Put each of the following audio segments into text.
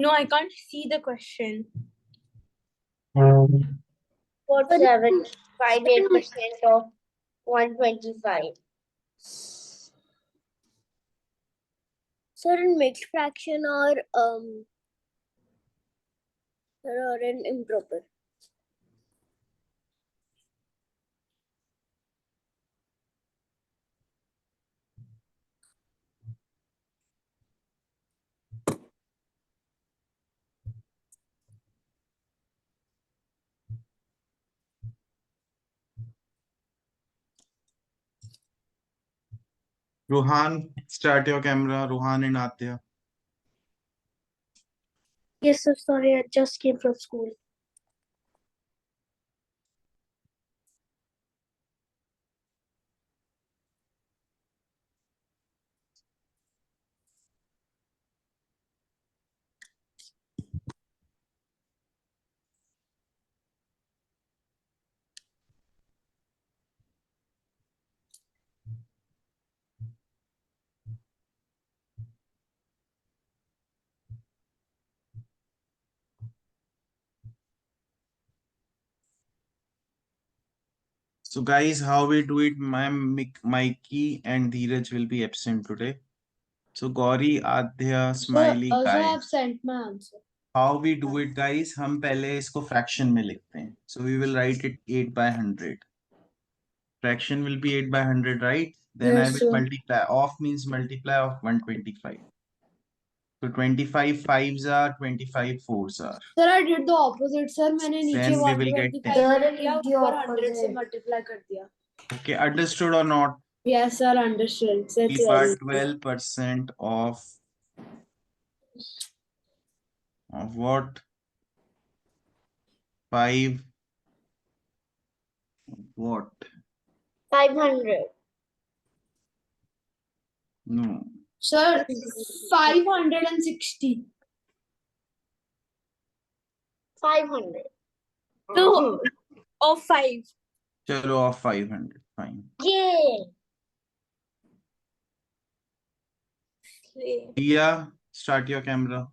No, I can't see the question. What 7.58% of 125? Sir, in mixed fraction or in improper? Ruhan, start your camera. Ruhan and Atya. Yes, sir. Sorry, I just came from school. So guys, how we do it? Mikey and Dheeraj will be absent today. So Gauri, Adya, Smiley, Also, I Kai. have sent my answer. How we do it, guys? हम पहले इसको fraction में लिखते हैं. So we will write it 8 by 100. Fraction will be 8 by 100, right? Then Yes, I will sir. multiply. Off means multiply of 125. So 25 fives are 25 fours are. Sir, I did the opposite, sir. मैंने नीचे Then we will get 125 Sir, लिख it दिया, is the ऊपर 100 से opposite. multiply कर दिया. Okay, understood or not? Yes, sir, understood. That's Keep very 12% of what? 5 what? 500. No. Sir, 560. 500. No, of 5. Chalo off 500. Fine. Yeah. Dia, start your camera.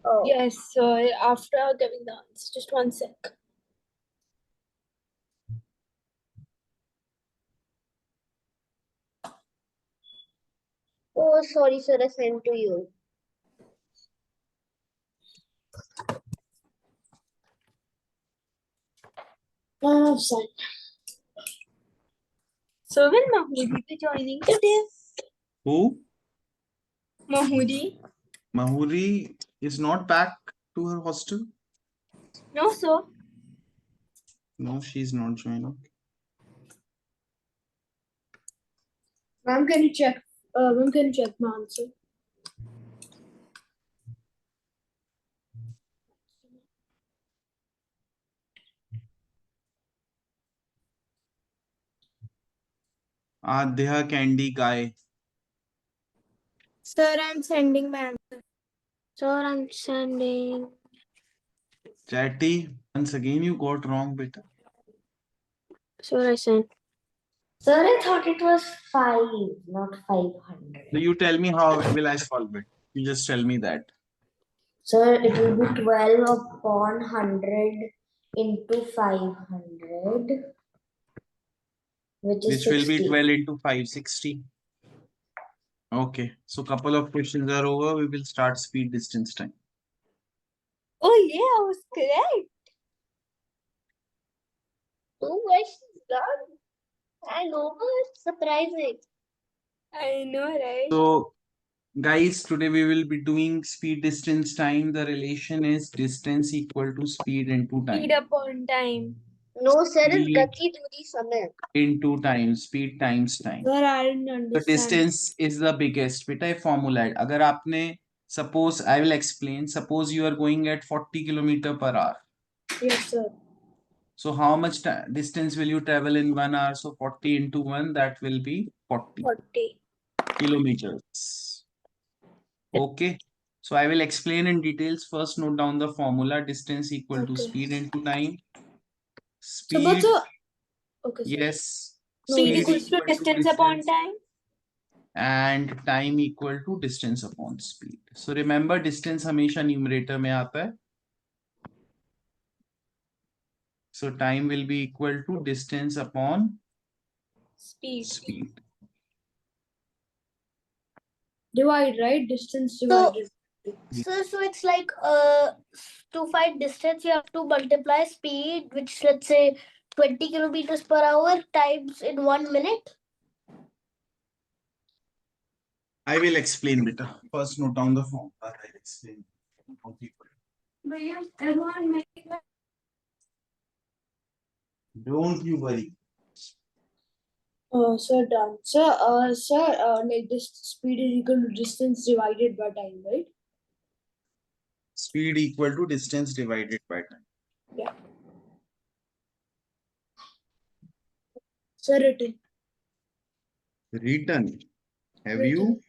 Oh. Yes, sir. After giving the answer, just 1 sec. Oh, sorry, sir. I sent to you. Son. So will Mahmoodi be joining today? Who? Mahmoodi? Mahuri is not back to her hostel? No, sir. No, she's not joining. Ma'am, can you check? Ma'am, can you check my answer? Adya Candy Guy. Sir, I'm sending my answer. Sir, I'm sending. Chatty, once again you got wrong, beta. Sir, I sent. Sir, I thought it was 5, not 500. So you tell me how will I solve it. You just tell me that. Sir, it will be 12 upon 100 into 500, which is Which will be 60. 12 into 560. Okay, so couple of questions are over. We will start speed distance time. Oh, yeah, I was correct. 2 questions done. I know, it's surprising. I know, right? So guys, today we will be doing speed distance time. The relation is distance equal to speed into time. Speed upon time. No, sir, it's Speed Gati Duri Samay. into time, speed times time. Sir, I didn't The understand. distance is the biggest. बेटा ये formula है. अगर आपने suppose I will explain. Suppose you are going at 40 km/h. Yes, sir. So how much distance will you travel in 1 hour? So 40 into 1, that will be 40 40. kilometers. Okay. So I will explain in details. First, note down the formula. Distance equal to Okay. speed into time. So, but Speed. so, okay, sir. Yes. Speed Speed equals to equal to distance upon distance. time. and time equal to distance upon speed. So remember, distance हमेशा numerator में आता है. So time will be equal to distance upon speed. Divide, right? Distance divided. So it's like to find distance you have to multiply speed, which let's say 20 kilometers per hour times in 1 minute. I will explain beta. First note down the form. I will explain. Okay. Don't you worry. Sir, done. Sir, like this speed is equal to distance divided by time, right? Speed equal to distance divided by time. Yeah. Sir, written. Written. Have Written. you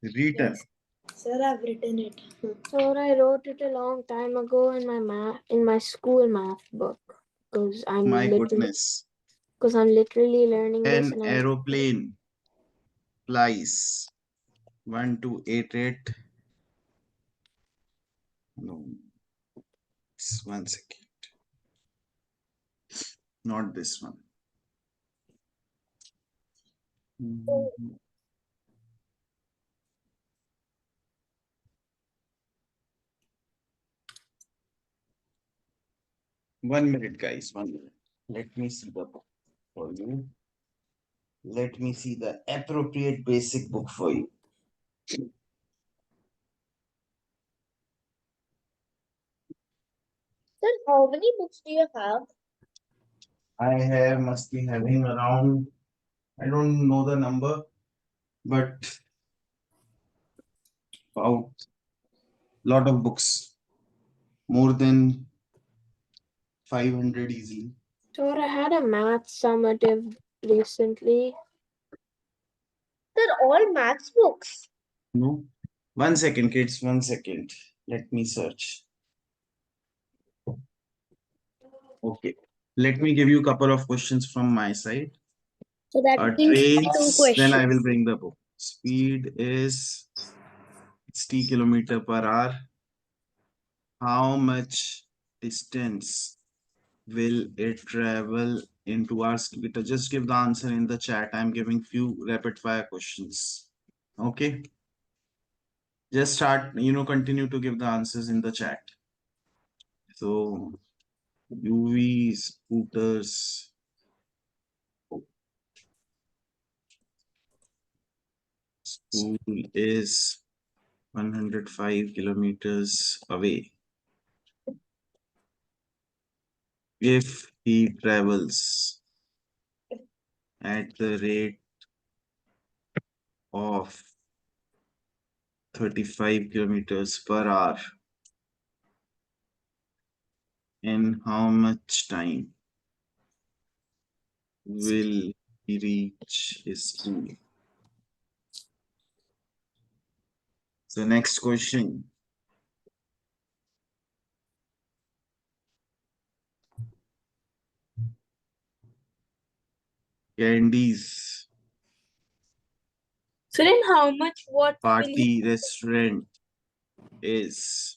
written? Yes. Sir, I've written it. So I wrote it a long time ago in my school math book because My goodness. I'm literally learning this. An aeroplane flies 1288. No, it's 1 second. Not this one. Mhm. 1 minute, guys. 1 minute. Let me see the book for you. Let me see the appropriate basic book for you. Then how many books do you have? Must be having around, I don't know the number, but about lot of books, more than 500 easily. So I had a math summative recently. They're all maths books. No, 1 second, kids. 1 second. Let me search. Okay. Let me give you a couple of questions from my side. So that means 2 Trains, then I will questions. bring the book. Speed is 60 kilometer per hour. How much distance will it travel in 2 hours? Just give the answer in the chat. I'm giving few rapid fire questions. Okay. Just start, continue to give the answers in the chat. So UV scooters. School is 105 kilometers away. If he travels at the rate of 35 kilometers per hour, in how much time will he reach his school? So next question. Candies So then how much what party restaurant is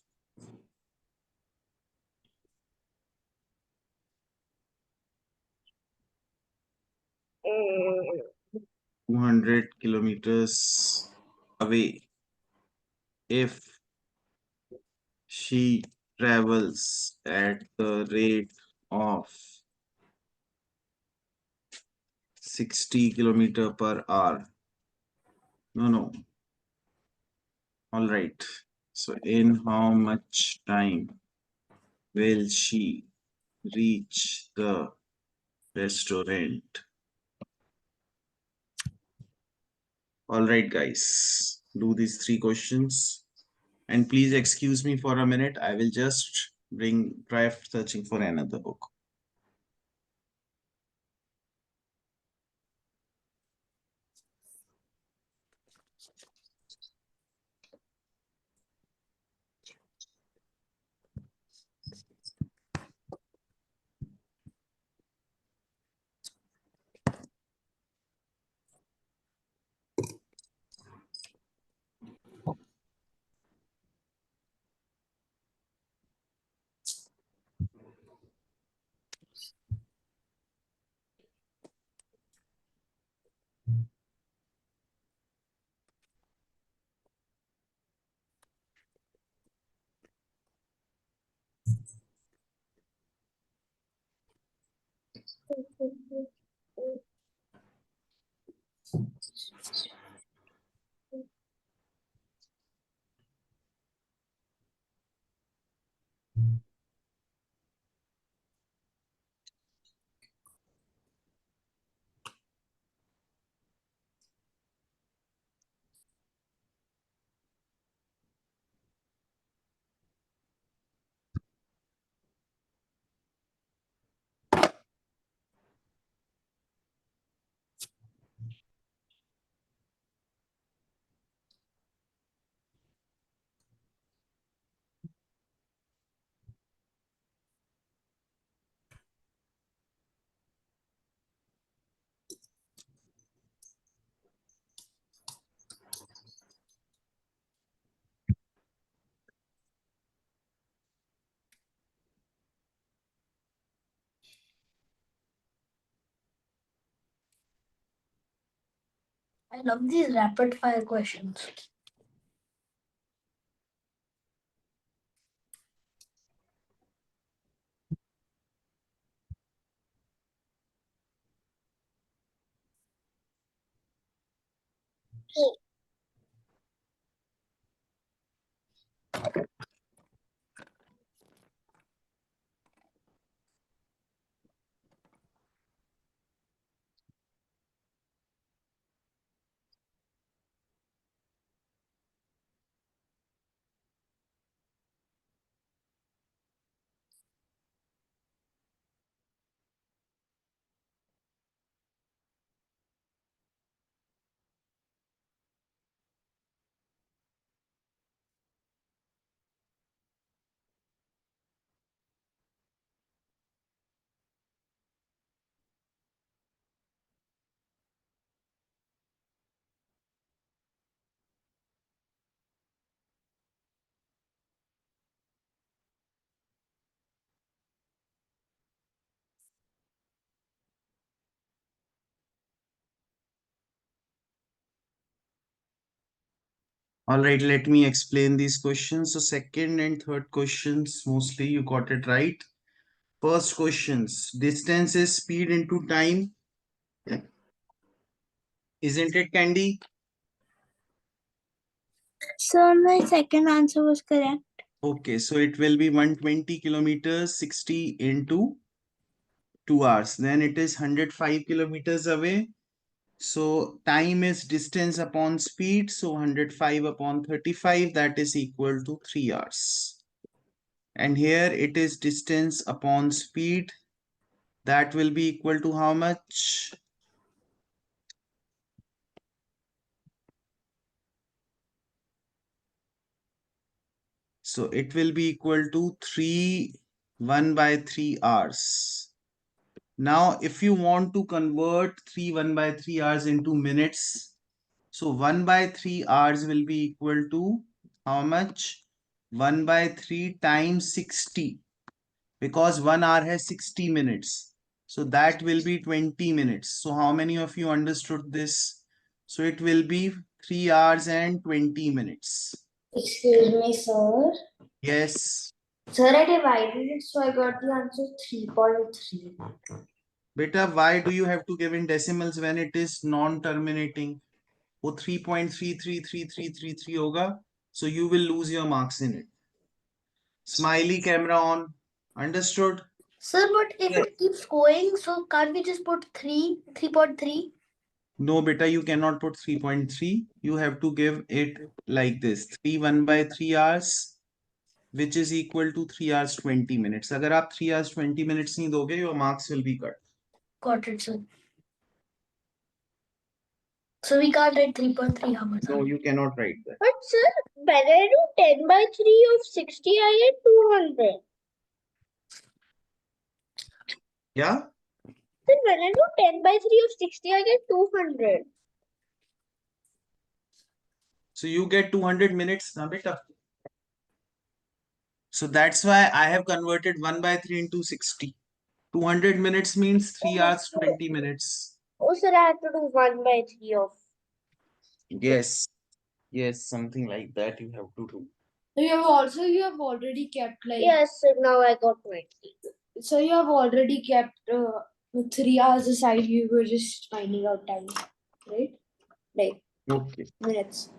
200 kilometers away. If she travels at the rate of 60 kilometer per hour. No. All right. So in how much time will she reach the restaurant? All right, guys. Do these 3 questions. And please excuse me for a minute. I will just try searching for another book. I love these rapid fire questions. All right, let me explain these questions. So second and third questions, mostly you got it right. First questions, distance is speed into time. Isn't it, Candy? So my second answer was correct. Okay, so it will be 120 kilometers, 60 into 2 hours. Then it is 105 kilometers away. So time is distance upon speed. So 105 upon 35, that is equal to 3 hours. And here it is distance upon speed. That will be equal to how much? So it will be equal to 1 by 3 hours. Now, if you want to convert 1 by 3 hours into minutes, so 1 by 3 hours will be equal to how much? 1 by 3 times 60, because 1 hour has 60 minutes. So that will be 20 minutes. So how many of you understood this? So it will be 3 hours and 20 minutes. Excuse me, sir. Yes. Sir, I divided it, so I got the answer 3.3. Beta, why do you have to give in decimals when it is non-terminating? वो 3.33333 होगा, so you will lose your marks in it. Smiley camera on. Understood? Sir, but if it keeps going, so can't we just put 3.3? No, beta, you cannot put 3.3. You have to give it like this. 1 by 3 hours, which is equal to 3 hours 20 minutes. अगर आप 3 hours 20 minutes नहीं दोगे, your marks will be cut. Got it, sir. So we can't write 3.3 hours. No, you cannot write that. But sir, when I do 10 by 3 of 60, I get 200. Yeah? Then when I do 10 by 3 of 60, I get 200. So you get 200 minutes, na beta? So that's why I have converted 1 by 3 into 60. 200 minutes means 3 hours 20 minutes. Oh, sir, I have to do 1 by 3 of. Yes. Yes, something like that you have to do. So you have already kept like. Yes, sir, now I got 20. So you have already kept With 3 hours aside, you were just finding out time, right? Like Okay. minutes.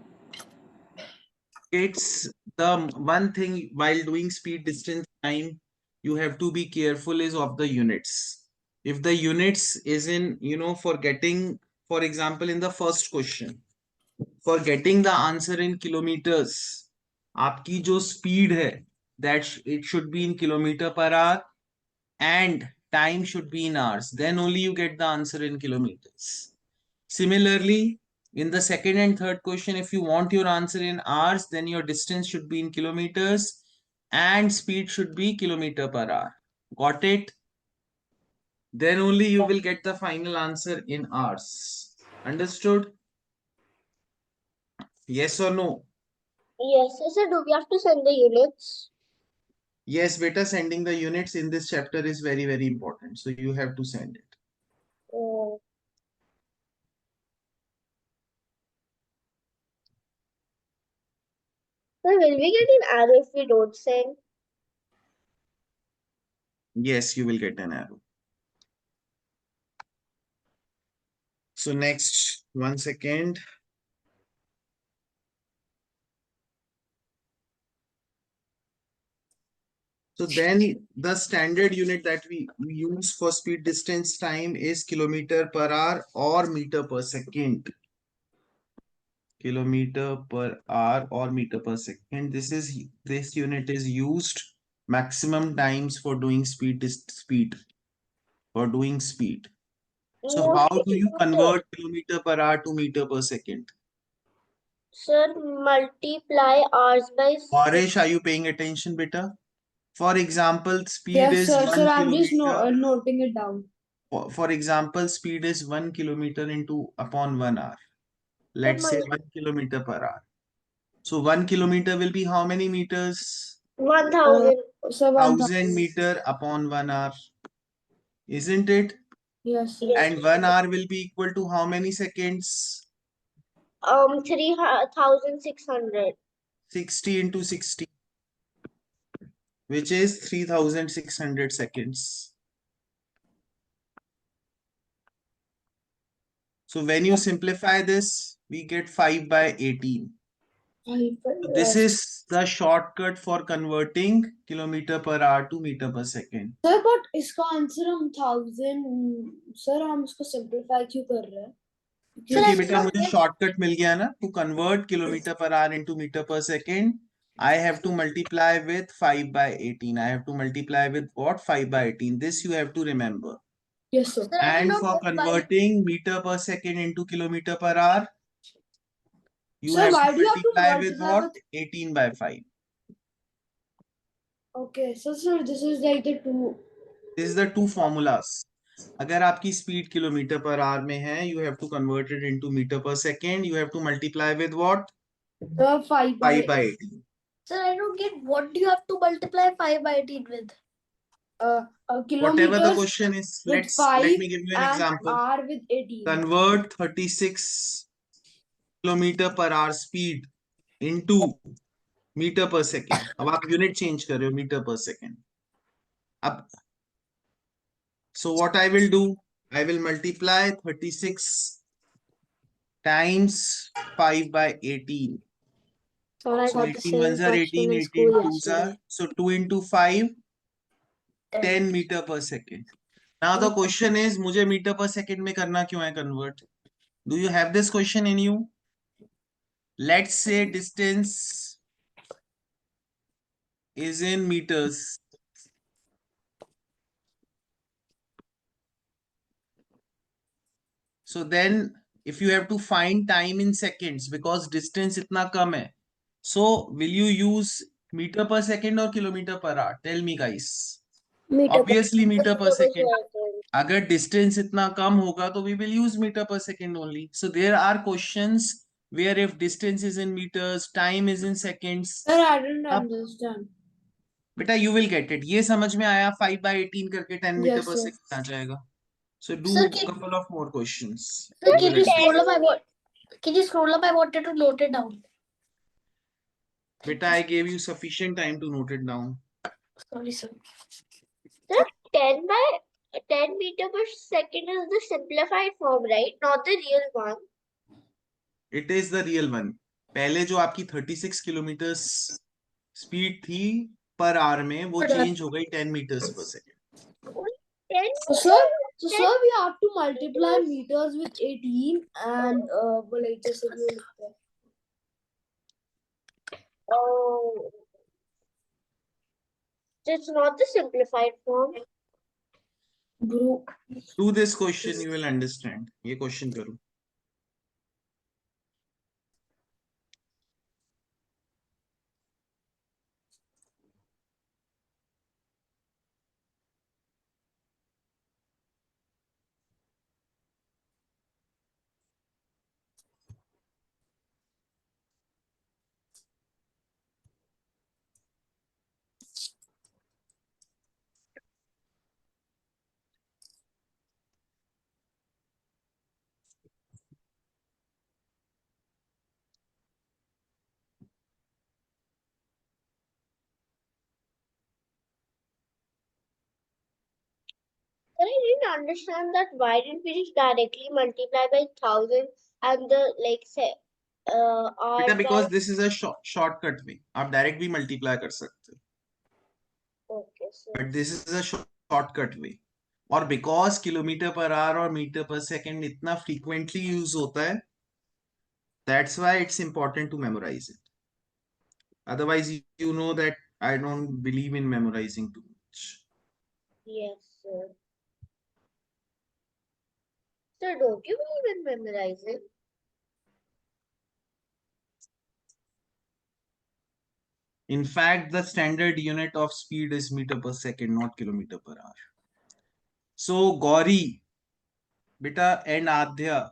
It's the one thing while doing speed, distance, time, you have to be careful is of the units. If the units is in, for getting, for example, in the first question, for getting the answer in kilometers, आपकी जो speed है, that it should be in kilometer per hour and time should be in hours. Then only you get the answer in kilometers. Similarly, in the second and third question, if you want your answer in hours, then your distance should be in kilometers and speed should be kilometer per hour. Got it? Then only you will get the final answer in hours. Understood? Yes or no? Yes, sir. Do we have to send the units? Yes, beta, sending the units in this chapter is very, very important. So you have to send it. Sir, will we get an error if we don't send? Yes, you will get an arrow. So next, 1 second. So then the standard unit that we use for speed, distance, time is kilometer per hour or meter per second. Kilometer per hour or meter per second. This unit is used maximum times for doing speed, for doing speed. So how do you convert kilometer per hour to meter per second? Sir, multiply hours by Paresh, are you paying attention, beta? For example, speed Yes, is sir. Sir, 1 I'm just kilometer. noting it down. For example, speed is 1 kilometer into upon 1 hour. Let's say 1 kilometer per hour. So 1 kilometer will be how many meters? 1000. Sir, 1000 meter upon 1 hour. Isn't it? Yes, sir. Yes. And 1 hour will be equal to how many seconds? 3600. 60 into 60, which is 3600 seconds. So when you simplify this, we get 5 by 18. So this is the shortcut for converting kilometer per hour to meter per second. Sir but इसका answer हम 1000 sir हम इसको simplify क्यों कर रहे हैं क्योंकि बेटा मुझे शॉर्टकट मिल गया ना to convert kilometre per hour into metre per second I have to multiply with 5 by 18. I have to multiply with what? 5 by 18. This you have to remember. Yes, sir. And for converting meter per second into kilometer per hour, you Sir, have why to do you have to multiply with multiply what? 18 by 5. Okay, so sir, this is like the two. This is the two formulas. अगर आपकी speed kilometre per our में है, you have to convert it into meter per second. You have to multiply with what? 5 5 by 18. Sir, I don't get what do you have to multiply 5 by 18 with? Whatever the kilometers question is, with let 5 me give you an and example. R with 18. Convert 36 kilometre per hour speed into metre per second. अब आप unit change कर रहे हो metre per second. अब so what I will do, I will multiply 36 times 5 by 18. Sir, I So got the 18 same ones are question 18, in 18 school twos are, yesterday. so 2 into 5, 10 meter per second. Now the question is, मुझे metre per second में करना क्यों है convert? Do you have this question in you? Let's say distance is in meters. So then if you have to find time in seconds because distance इतना कम है, so will you use meter per second or kilometer per hour? Tell me guys. Obviously meter per second. अगर distance इतना कम होगा तो we will use meter per second only. So there are questions where if distance is in meters, time is in seconds. Sir, I didn't understand. बेटा you will get it. ये समझ में आया 5 by 18 करके 10 meter Yes, per sir. second आ जाएगा. So do Sir, couple of more questions. Sir, You will understand. can you scroll up? I wanted to note it down. Beta, I gave you sufficient time to note it down. Sorry, sir. Sir, 10 by 10 meter per second is the simplified form, right? Not the real one. It is the real one. पहले जो आपकी 36 kilometre speed थी per hour में वो change हो गई 10 meters per second. Only 10 So sir, we have to multiply meters with 18 and like just if you look there. Oh. It's not the simplified form. Bro, Do this question, you will understand. ये question करो. But I didn't understand that why didn't we just directly multiply by 1000 and the like say our बेटा because this is a shortcut way. आप direct भी multiply कर सकते हो. okay, so But this is a shortcut way. और because kilometre per our और metre per second इतना frequently use होता है, that's why it's important to memorize it. Otherwise, you know that I don't believe in memorizing too much. yes, sir. Sir, don't you believe in memorizing? In fact, the standard unit of speed is meter per second, not kilometer per hour. So, Gauri, beta and Adhya.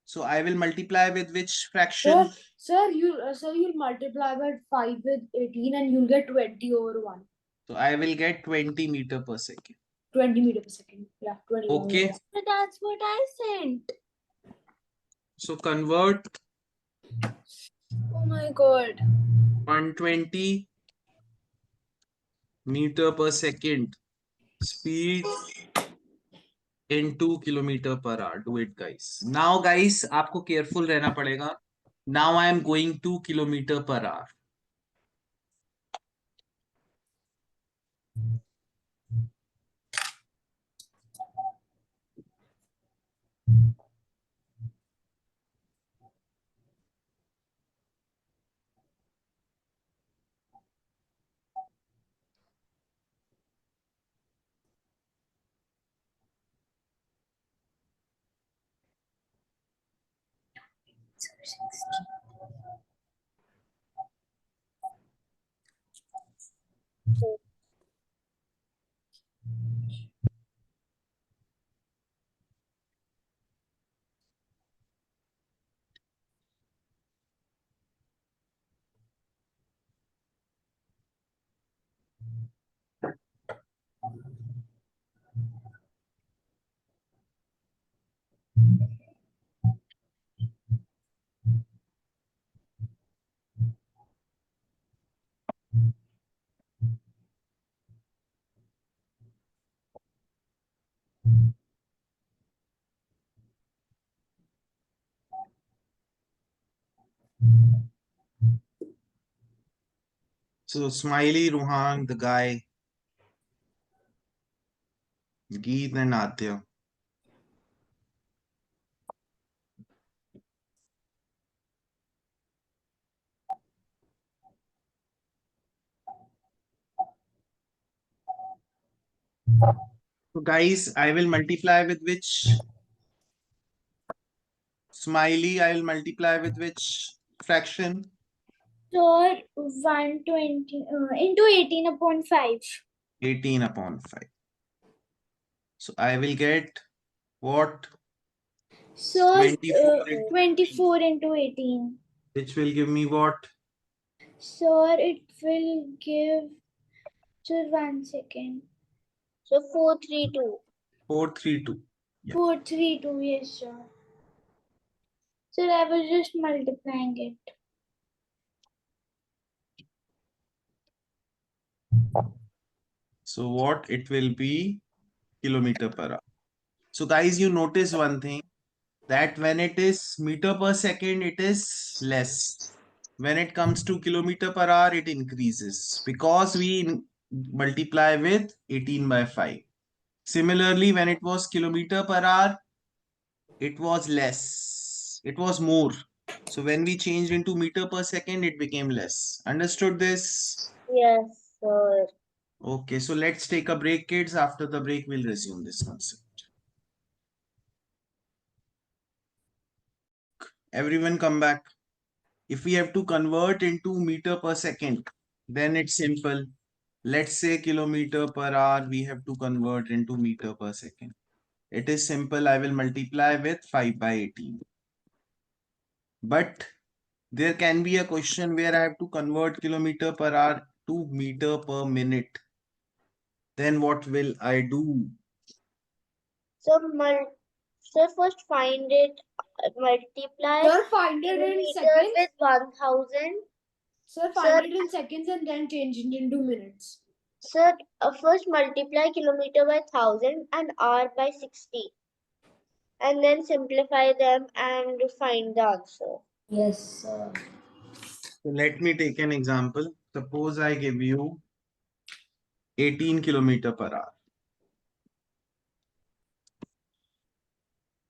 So, I will multiply with which fraction? sir, you'll multiply by 5 with 18 and you'll get 20 over 1. So, I will get 20 meter per second. 20 meter per second. Yeah, 20. Okay. But that's what I sent. So, convert Oh my god. 120 meter per second speed into kilometer per hour. Do it, guys. Now, guys, आपको careful रहना पड़ेगा. Now I am going 2 kilometer per hour. So, Smiley, Ruhan, the guy, Geet and Adya. So, guys, I will multiply with which? Smiley, I will multiply with which fraction? Sir, 120 into 18 upon 5. 18 upon 5. So, I will get what? Sir, 24 into 24 into 18. which will give me what? Sir, it will give. Sir, 1 second. So 432. 432. Yeah. 432, yes, sir. Sir, I was just multiplying it. So what it will be? kilometer per hour. So guys, you notice one thing, that when it is meter per second, it is less. When it comes to kilometer per hour, it increases because we multiply with 18 by 5. Similarly, when it was kilometer per hour, it was less. It was more. So when we changed into meter per second, it became less. Understood this? Yes, sir. Okay, so let's take a break, kids. After the break, we'll resume this concept. Everyone come back. If we have to convert into meter per second, then it's simple. Let's say kilometer per hour, we have to convert into meter per second. It is simple. I will multiply with 5 by 18. But there can be a question where I have to convert kilometer per hour to meter per minute. Then what will I do? So, so first find it, multiply Sir, find it in kilometers seconds. with 1000. Sir, Sir, find it in seconds and then change it into minutes. Sir, first multiply kilometer by 1000 and hour by 60. And then simplify them and find the answer. Yes, sir. So let me take an example. Suppose I give you 18 kilometer per hour.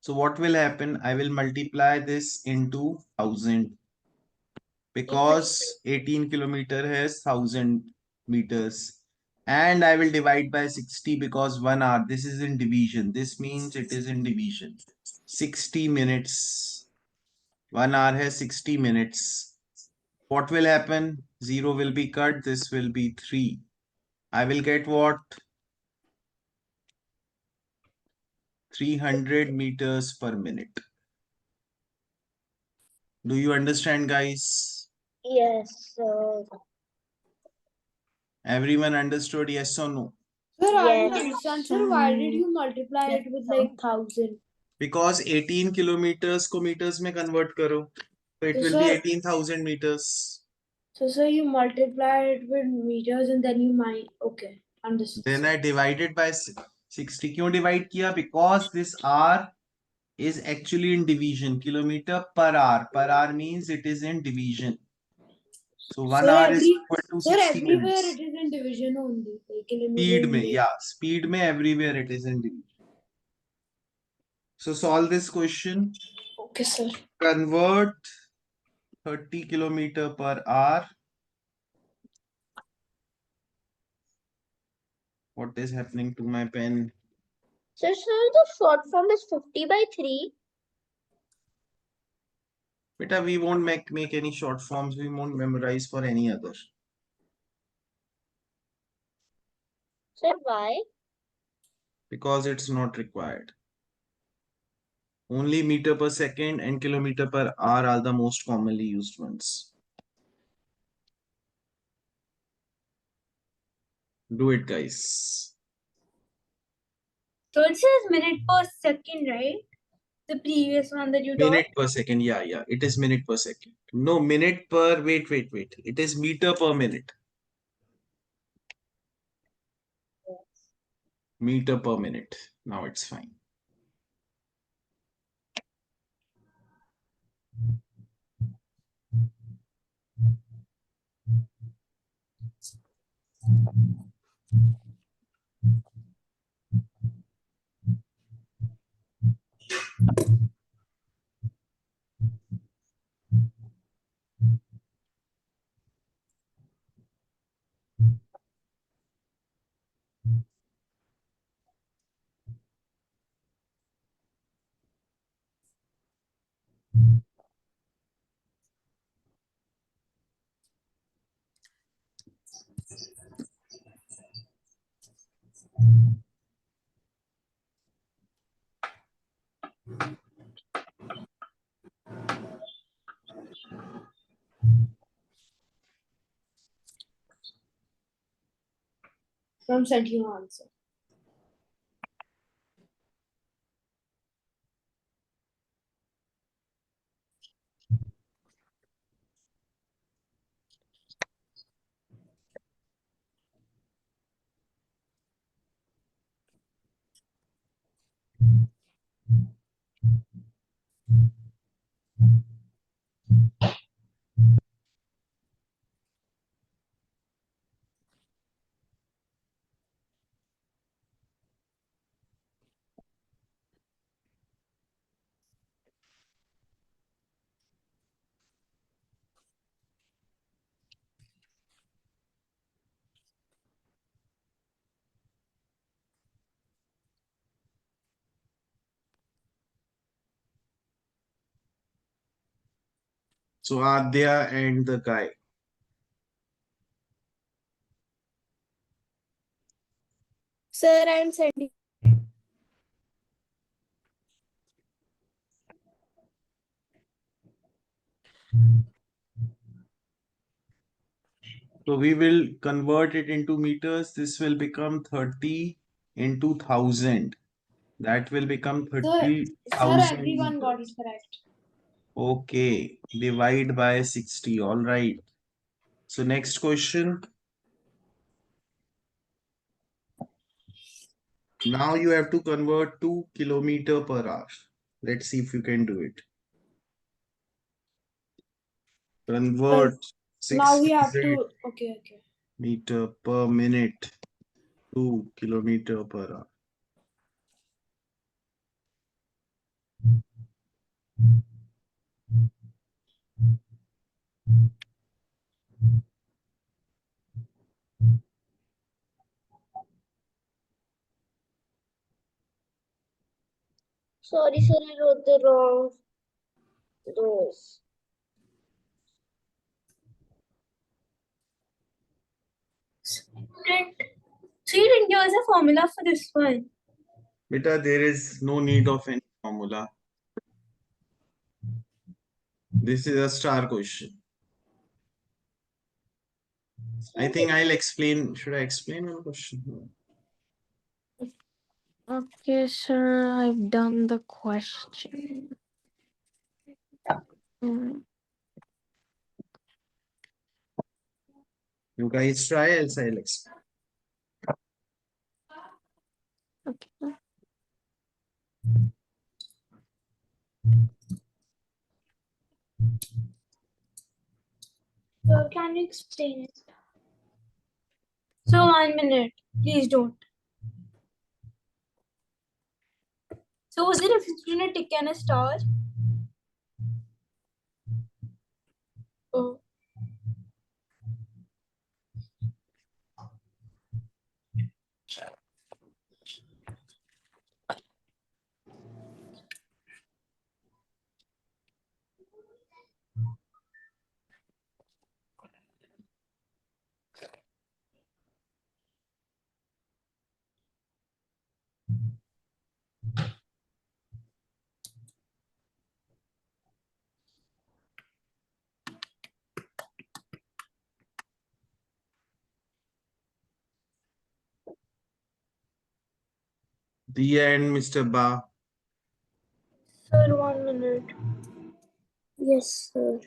So what will happen? I will multiply this into 1000 because 18 kilometer has 1000 meters, and I will divide by 60 because 1 hour, this is in division. This means it is in division. 60 minutes. 1 hour has 60 minutes. What will happen? 0 will be cut. This will be 3. I will get what? 300 meters per minute. Do you understand, guys? Yes, sir. Everyone understood, yes or no? Sir, I Yes. don't understand. Sir, why did you multiply it with like 1000? Because 18 kilometers को meters में convert करो, so it So, will be sir, 18,000 meters. so sir, you multiply it with meters and then you might. Okay, understood. Then I divided by 60. क्यों divide किया? Because this R is actually in division. Kilometer per hour. Per hour means it is in division. So 1 Sir, hour is equal to sir, 60 everywhere minutes. it is in division only. Like in a Speed million में, ways. yeah, speed में everywhere it is in division. So solve this question. Okay, sir. Convert 30 kilometer per hour. What is happening to my pen? So, sir, the short form is 50 by 3. Beta, we won't make any short forms. We won't memorize for any other. Sir, why? Because it's not required. Only meter per second and kilometer per hour are the most commonly used ones. Do it, guys. So it says minute per second, right? The previous one that you taught. Minute per second. Yeah. It is minute per second. No, minute per. Wait. It is meter per minute. Meter per minute. Now it's fine. From sent you answer. So Adya and the guy. Sir, I'm sending. So we will convert it into meters. This will become 30 into 1000. That will become Sir, 30,000 everyone got it meters. correct. Okay, divide by 60. All right. So next question. Now you have to convert to kilometer per hour. Let's see if you can do it. Convert Now we have 600 to. Okay. meter per minute to kilometer per hour. Sorry, sir, I wrote the wrong dose. So you didn't give us a formula for this one. Beta, there is no need of any formula. This is a star question. I think I'll explain. Should I explain one question? Okay, sir, I've done the question. Mm, You guys try, else I'll explain. okay. So can you explain it? So 1 minute. Please don't. So was it a between a tick and a star? Oh. The end, Mr. Ba. Sir, 1 minute. Yes, sir.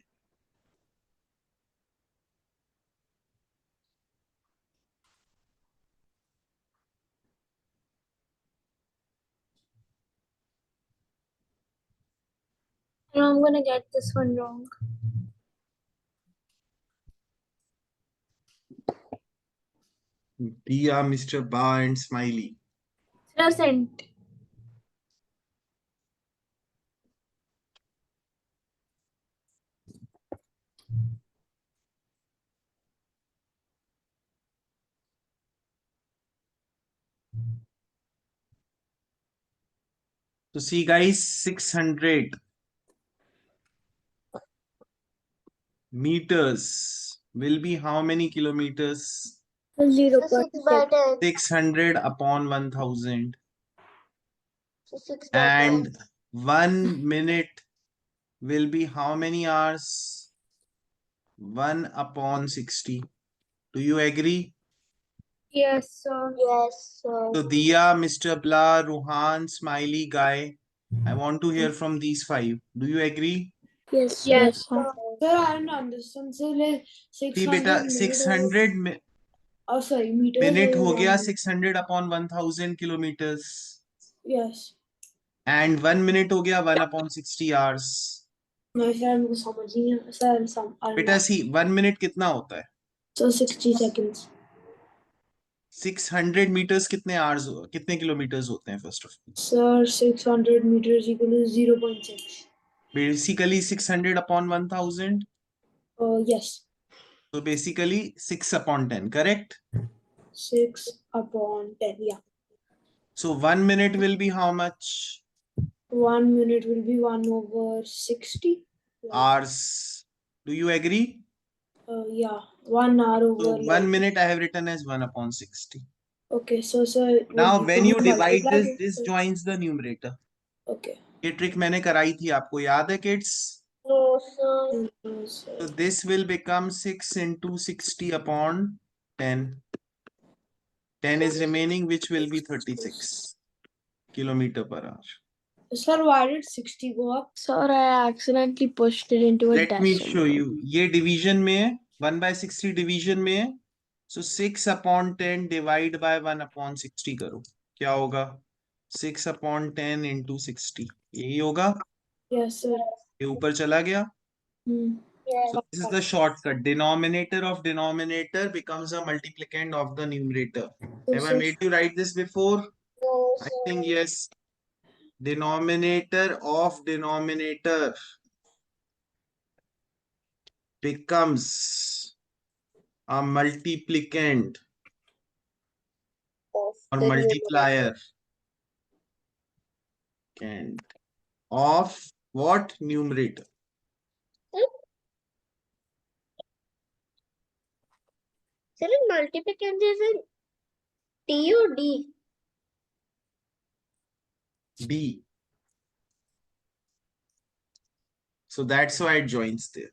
No, I'm gonna get this one wrong. Dia, Mr. Ba, and Smiley. Sir, I've sent. So see guys, 600 meters will be how many kilometers? 0.6. 600 upon 1000. So 6 And 1 minute will be how many hours? 1 upon 60. Do you agree? Yes, sir. Yes, sir. So Dia, Mr. Bla, Ruhan, Smiley, Guy. I want to hear from these 5. Do you agree? Yes, Yes, Yes, sir. Sir, I don't understand. Sir, like See 600 beta, minutes. 600 Oh, sorry, meters. minute or हो गया 1 minute. 600 upon 1000 kilometers. Yes. And 1 minute हो गया 1 upon 60 hours. No, sir, हमको समझ ही नहीं आया. Sir, I don't बेटा know. सी 1 minute कितना होता है? So 60 seconds. 600 meters कितने hours कितने kilometers होते हैं first of all? Sir, 600 meters equal to 0.6. Basically 600 upon 1000. Yes. So basically 6 upon 10, correct? 6 upon 10. Yeah. So 1 minute will be how much? 1 minute will be 1 over 60. Hours. Do you agree? Yeah, 1 hour So over. 1 minute I have written as 1 upon 60. Okay, so sir. Now when you divide this, multiply this joins the numerator. Okay. ये trick मैंने कराई थी आपको याद है kids? No, sir. No, sir. So this will become 6 into 60 upon 10. 10 is remaining, which will be 36 kilometer per hour. Sir, why did 60 go up? Sir, I accidentally pushed it into a Let me decimal. show you. ये division में है, 1 by 60 division में है. So 6 upon 10 divide by 1 upon 60 करो. क्या होगा? 6 upon 10 into 60. यही होगा? Yes, sir. ये ऊपर चला गया? Yes. So this is the shortcut. Denominator of denominator becomes a multiplicand of the numerator. Have I made you write this before? No, I sir. think yes. Denominator of denominator becomes a multiplicand Of or the multiplier and of what numerator? Sir, in multiplicand is in T or D? D. So that's why it joins there.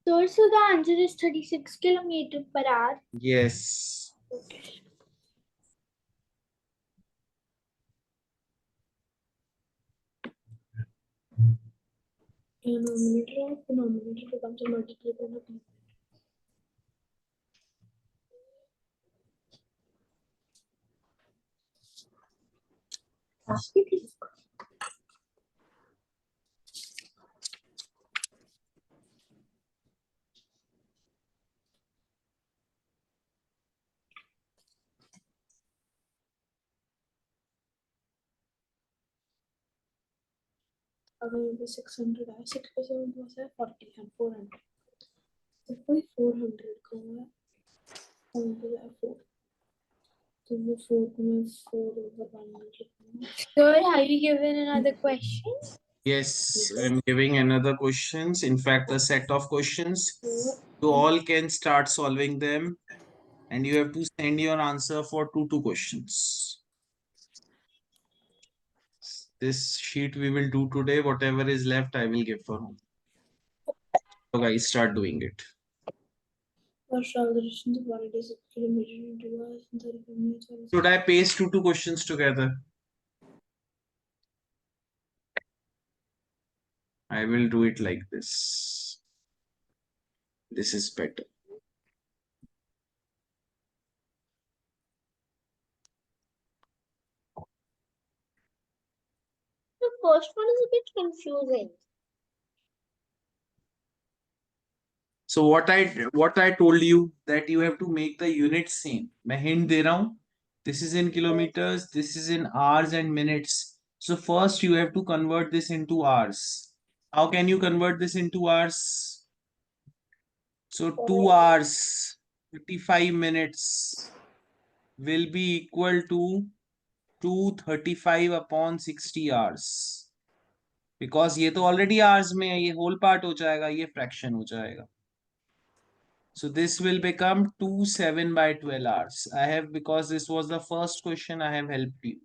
So the answer is 36 kilometer per hour. Yes. Denominator of denominator becomes a multiplicator of अगर 600 है 6% was है 40 and 400 तो कोई 400 का है 4 तो वो 4 को मैं 4 over 1 लिखूंगा. Sir, have you given another question? Yes, I'm giving another questions. In fact, a set of questions. You all can start solving them, and you have to send your answer for two questions. This sheet we will do today. Whatever is left, I will give for home. So guys, start doing it. First travel the distance of 186 kilometers into hours and 35 minutes. Should I paste two questions together? I will do it like this. This is better. The first one is a bit confusing. So what I told you that you have to make the units same. मैं hint दे रहा हूँ. This is in kilometers. This is in hours and minutes. So first you have to convert this into hours. How can you convert this into hours? So 2 hours 35 minutes will be equal to 235 upon 60 hours. Because ये तो already hours में है, ये whole part हो जाएगा, ये fraction हो जाएगा. So this will become 27 by 12 hours. I have, because this was the first question, I have helped you.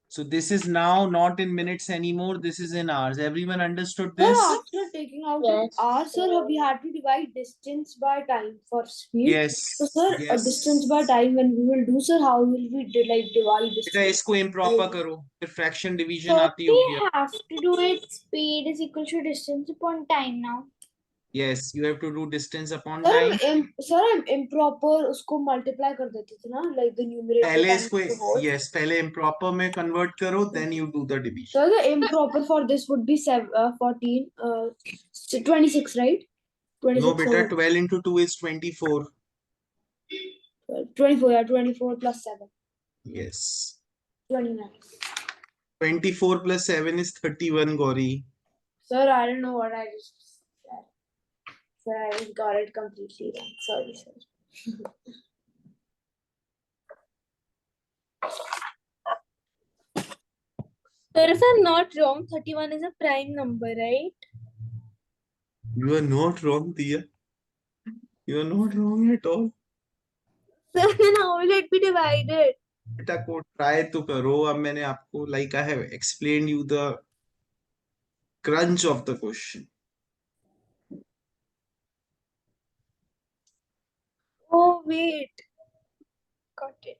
So this is now not in minutes anymore. This is in hours. Everyone understood this? Sir, after taking out Yes. hours, sir, we had to divide distance by time for speed. Yes. So, sir, Yes. distance by time when we will do, sir, how will we divide बेटा distance? इसको improper करो, फिर fraction division So आती we होगी. have to do it speed is equal to distance upon time now. Yes, you have to do distance upon Sir, time. sir, improper उसको multiply कर देते थे ना, like the numerator पहले times इसको, the whole. yes, पहले improper में convert करो, then you do the division. So the improper for this would be 14, 26, right? 26 No, beta, over 12 into 2 is 24. 24, yeah, 24 plus 7, Yes. 29. 24 plus 7 is 31, Gauri. Sir, I don't know what I just said. Sir, I just got it completely wrong. Sorry, sir. Sir, if I'm not wrong, 31 is a prime number, right? You are not wrong, Tia. You are not wrong at all. Sir, then how will it be divided? बेटा को try तो करो. अब मैंने आपको like I have explained you the crunch of the question. Oh, wait. Got it.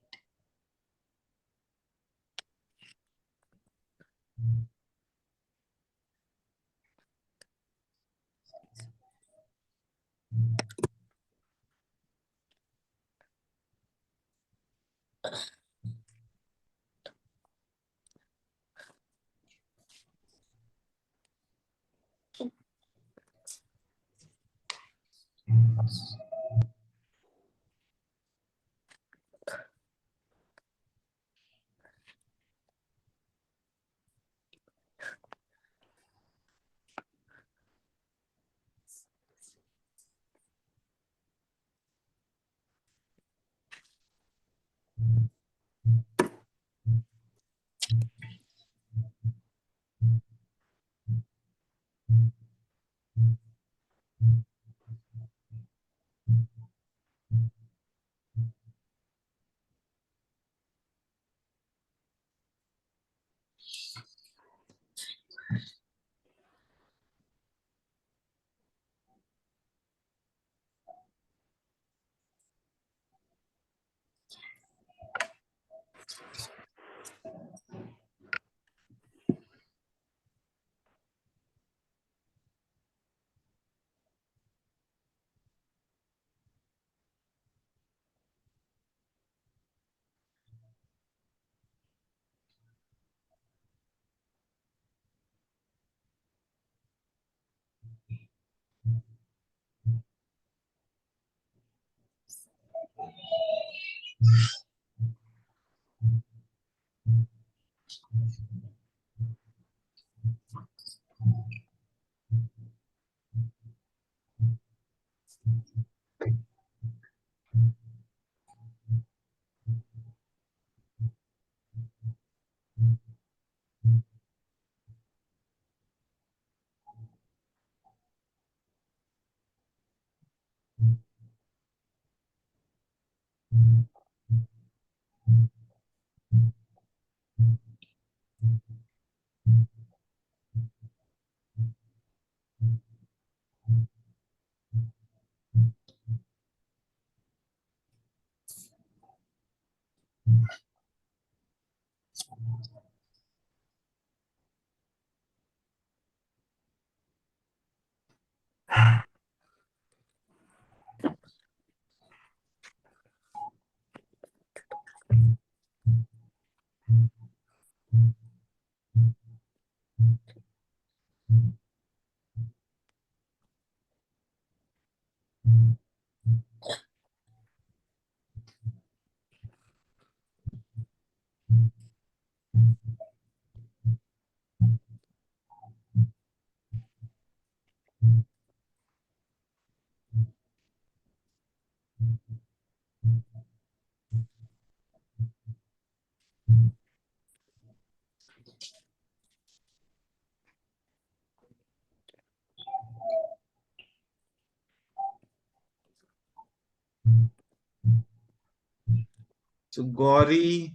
So Gauri,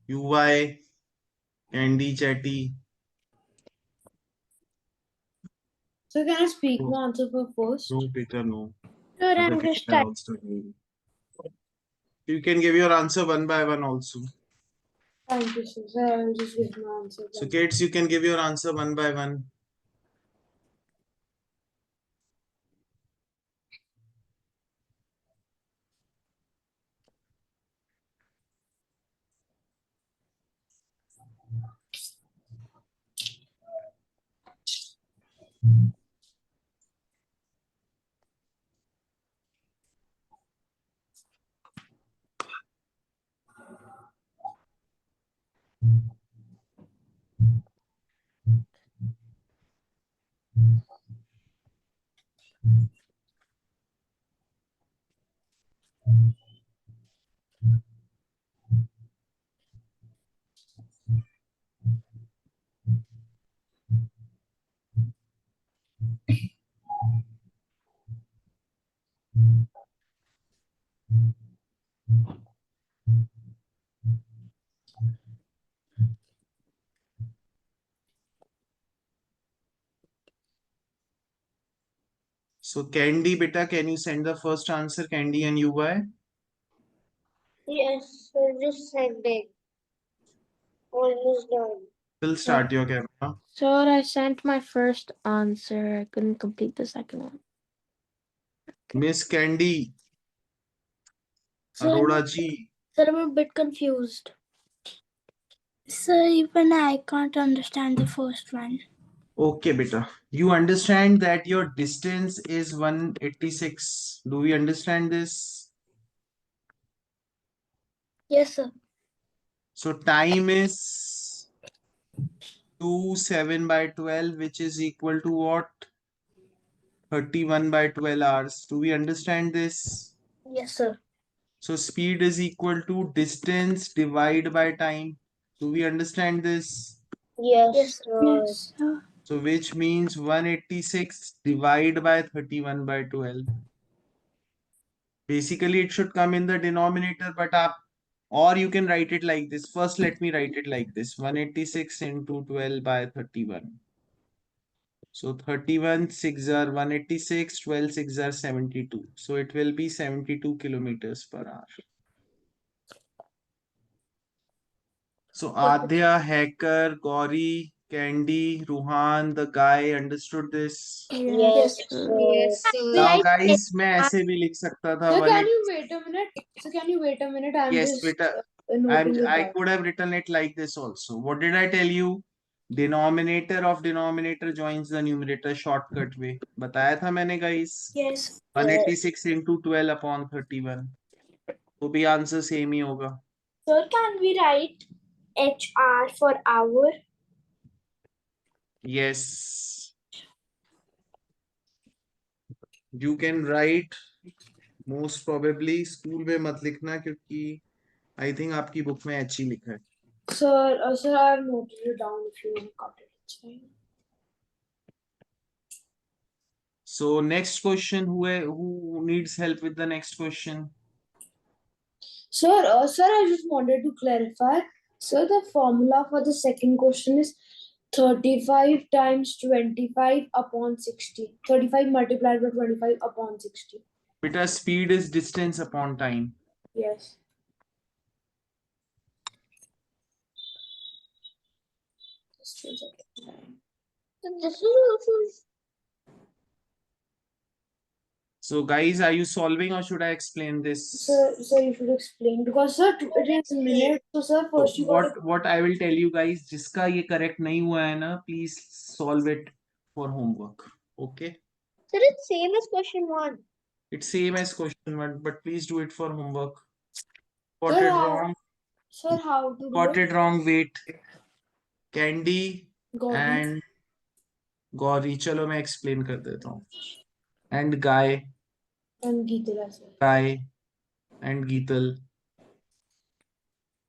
UI, Candy Chatty. So can I speak No. my answer for first? No, Peter, no. Sir, Other I'm people just are also doing. You can give your answer one by one also. Thank you, sir. Sir, I will just give my answer. So kids, you can give your answer one by one. So Candy, beta, can you send the first answer? Candy and UI. Yes, sir, just sending. Almost done. Will start your camera. So I sent my first answer. I couldn't complete the second one. Miss Candy, Sir, Arora ji. sir, I'm a bit confused. Sir, even I can't understand the first one. Okay, beta. You understand that your distance is 186. Do we understand this? Yes, sir. So time is 7 by 12, which is equal to what? 31 by 12 hours. Do we understand this? Yes, sir. So speed is equal to distance divided by time. Do we understand this? Yes, sir. Yes, sir. So which means 186 divided by 31 by 12. Basically, it should come in the denominator, but or you can write it like this. First, let me write it like this. 186 into 12 by 31. So 31 6 are 186, 12 6 are 72. So it will be 72 kilometers per hour. So Adya, Hacker, Gauri, Candy, Ruhan, the guy understood this. Yes, sir. Yes, Now sir. guys, मैं ऐसे भी लिख सकता था So can 180. you wait a minute? So can you wait a minute? I'm Yes, just beta. noting it I down. could have written it like this also. What did I tell you? Denominator of denominator joins the numerator shortcut way. बताया था मैंने guys. Yes. 186 into 12 upon 31. तो भी answer same ही होगा. Sir, can we write HR for hour? Yes. You can write most probably. School में मत लिखना क्योंकि I think आपकी बुक में अच्छी लिखा है. Sir, I've noted it down if you want to cut it. It's fine. So next question, who needs help with the next question? Sir, I just wanted to clarify. Sir, the formula for the second question is 35 times 25 upon 60. 35 multiplied by 25 upon 60. Beta, speed is distance upon time. Yes. Distance upon time. This is also. So guys, are you solving or should I explain this? Sir, you should explain because sir, it is minutes. So sir, So first you got to what I will tell you guys, जिसका ये correct नहीं हुआ है ना, please solve it for homework. Okay? Sir, it's same as question 1. It's same as question 1, but please do it for homework. Got Sir, it how- wrong. Sir, how to do Got it wrong. Wait. Candy Gauri. and Gauri. चलो मैं explain कर देता हूँ. And Guy. And Geetal as well. Guy and Geetal.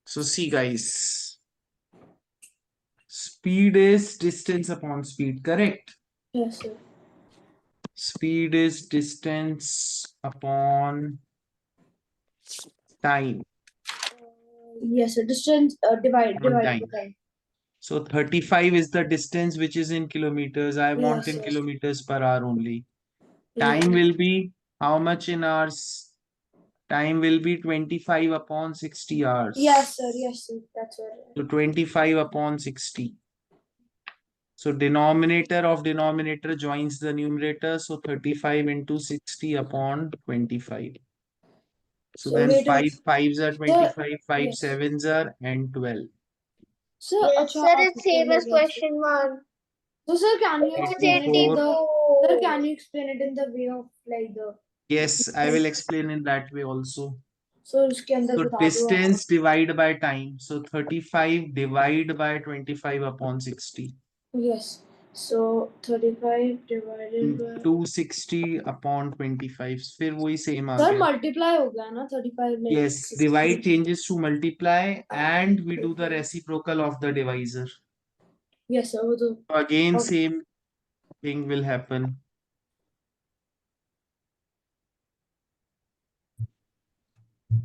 So see guys, speed is distance upon speed, correct? Yes, sir. Speed is distance upon time. Yes, sir. Distance divide On by time. time. So 35 is the distance which is in kilometers. I want Yes, in yes. kilometers per hour only. Yeah. Time will be how much in hours? Time will be 25 upon 60 hours. Yes, sir. Yes, sir. That's right. So 25 upon 60. So denominator of denominator joins the numerator. So 35 into 60 upon 25. So then wait a 5 minute. fives are 25, 5 yes. sevens are and 12. Sir, Yes, acha, sir, aap it's same as again. question 1. So, sir, can you It's explain it in the 84. sir? Can you explain it in the way of like the Yes, I will explain in that way also. so उसके अंदर So बता दो आप. distance divide by time. So 35 divide by 25 upon 60. Yes. So 35 divided by 260 upon 25. फिर वही same आ sir गया. multiply हो गया ना 35 like Yes, 60. divide changes to multiply and we do the reciprocal of the divisor. Yes, sir. वो तो So again, Okay. same thing will happen.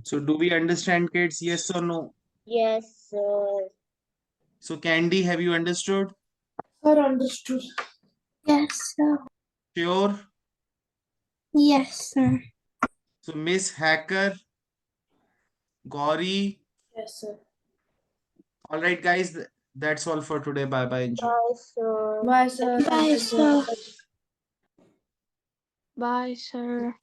So do we understand, kids? Yes or no? Yes, sir. So Candy, have you understood? Sir understood. Yes, sir. Sure? Yes, sir. So Miss Hacker, Gauri. Yes, sir. All right, guys, that's all for today. Bye bye. Enjoy. Bye, sir. Bye, sir. Thank Bye, you, sir. sir. Bye, sir.